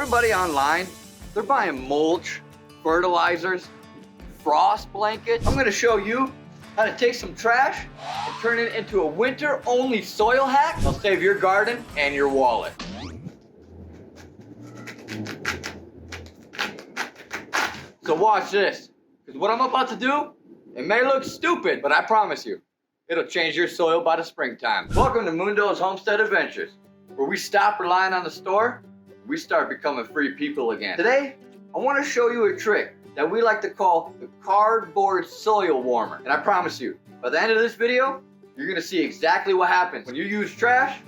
Everybody online, they're buying mulch, fertilizers, frost blankets. I'm gonna show you how to take some trash and turn it into a winter-only soil hack. It'll save your garden and your wallet. So watch this, because what I'm about to do, it may look stupid, but I promise you, it'll change your soil by the springtime. Welcome to Mundo's Homestead Adventures, where we stop relying on the store, we start becoming free people again. Today, I want to show you a trick that we like to call the cardboard soil warmer. And I promise you, by the end of this video, you're gonna see exactly what happens when you use trash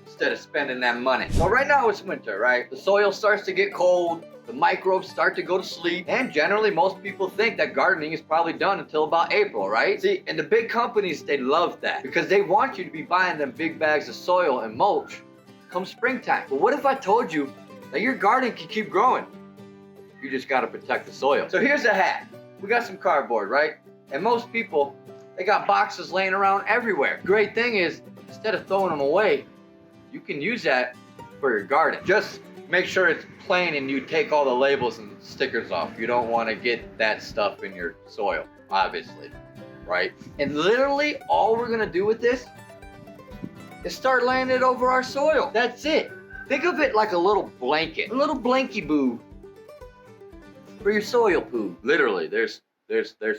instead of spending that money. So right now it's winter, right? The soil starts to get cold, the microbes start to go to sleep, and generally most people think that gardening is probably done until about April, right? See, and the big companies, they love that because they want you to be buying them big bags of soil and mulch come springtime. But what if I told you that your garden can keep growing? You just gotta protect the soil. So here's a hack. We got some cardboard, right? And most people, they got boxes laying around everywhere. Great thing is, instead of throwing them away, you can use that for your garden. Just make sure it's plain and you take all the labels and stickers off. You don't wanna get that stuff in your soil, obviously, right? And literally all we're gonna do with this is start laying it over our soil. That's it. Think of it like a little blanket, a little blanky boo for your soil poo. Literally, there's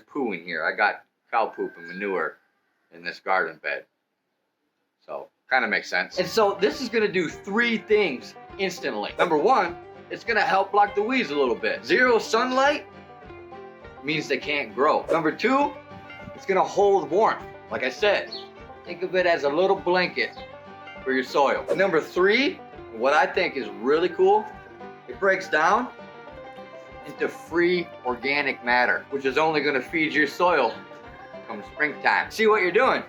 poo in here. I got cow poop and manure in this garden bed. So, kind of makes sense. And so this is gonna do 3 things instantly. Number 1, it's gonna help block the weeds a little bit. 0 sunlight means they can't grow. Number 2, it's gonna hold warmth. Like I said, think of it as a little blanket for your soil. And number 3, what I think is really cool, it breaks down into free organic matter, which is only gonna feed your soil come springtime. See, what you're doing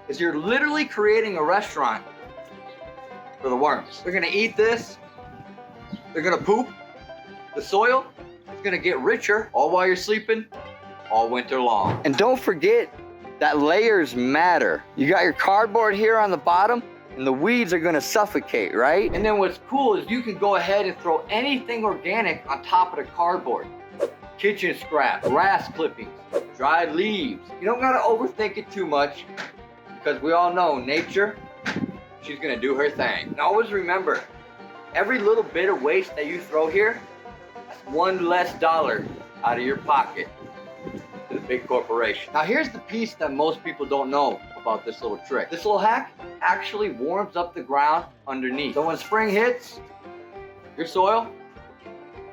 is you're literally creating a restaurant for the worms. They're gonna eat this, they're gonna poop, the soil is gonna get richer all while you're sleeping all winter long. And don't forget that layers matter. You got your cardboard here on the bottom, and the weeds are gonna suffocate, right? And then what's cool is you can go ahead and throw anything organic on top of the cardboard. Kitchen scraps, grass clippings, dried leaves. You don't gotta overthink it too much because we all know nature, she's gonna do her thing. And always remember, every little bit of waste that you throw here, that's $1 less out of your pocket to the big corporation. Now here's the piece that most people don't know about this little trick. This little hack actually warms up the ground underneath. So when spring hits, your soil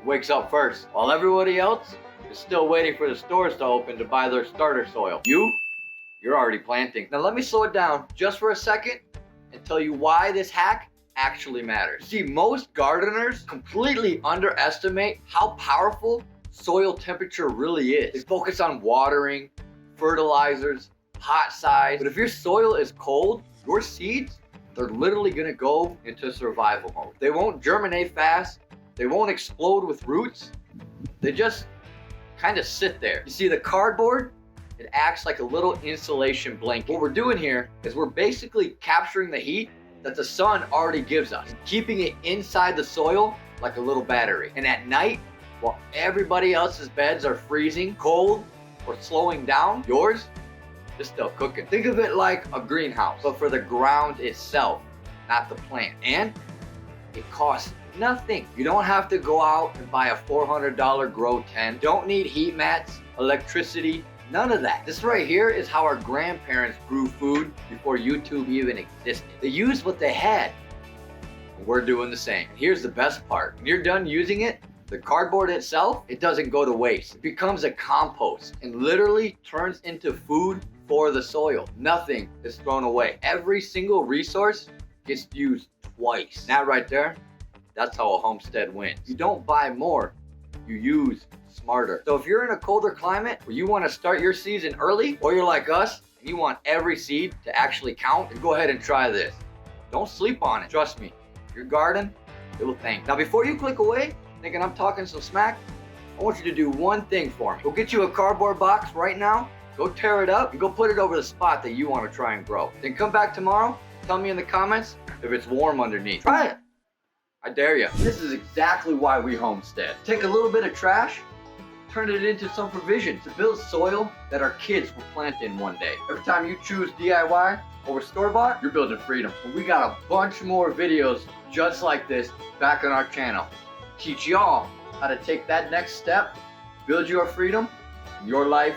wakes up first, while everybody else is still waiting for the stores to open to buy their starter soil. You're already planting. Now let me slow it down just for a second and tell you why this hack actually matters. See, most gardeners completely underestimate how powerful soil temperature really is. They focus on watering, fertilizers, pot size, but if your soil is cold, your seeds, they're literally gonna go into survival mode. They won't germinate fast, they won't explode with roots, they just kind of sit there. You see, the cardboard, it acts like a little insulation blanket. What we're doing here is we're basically capturing the heat that the sun already gives us, keeping it inside the soil like a little battery. And at night, while everybody else's beds are freezing cold or slowing down, yours is still cooking. Think of it like a greenhouse, but for the ground itself, not the plant. And it costs nothing. You don't have to go out and buy a $400 grow tent. Don't need heat mats, electricity, none of that. This right here is how our grandparents grew food before YouTube even existed. They used what they had. And we're doing the same. Here's the best part. When you're done using it, the cardboard itself, it doesn't go to waste. It becomes a compost and literally turns into food for the soil. Nothing is thrown away. Every single resource gets used twice. That right there, that's how a homestead wins. You don't buy more, you use smarter. So if you're in a colder climate where you want to start your season early, or you're like us and you want every seed to actually count, then go ahead and try this. Don't sleep on it. Trust me, your garden, it will thank you. Now before you click away, thinking I'm talking some smack, I want you to do one thing for me. Go get you a cardboard box right now, go tear it up, and go put it over the spot that you want to try and grow. Then come back tomorrow, tell me in the comments if it's warm underneath. Try it. I dare you. This is exactly why we homestead. Take a little bit of trash, turn it into some provision to build soil that our kids will plant in one day. Every time you choose DIY over store-bought, you're building freedom. And we got a bunch more videos just like this back on our channel. Teach y'all how to take that next step, build your freedom, your life,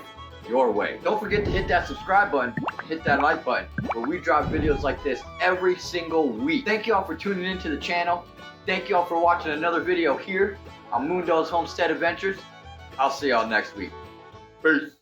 your way. Don't forget to hit that subscribe button, hit that like button, where we drop videos like this every single week. Thank y'all for tuning into the channel. Thank y'all for watching another video here on Mundo's Homestead Adventures. I'll see y'all next week. Peace.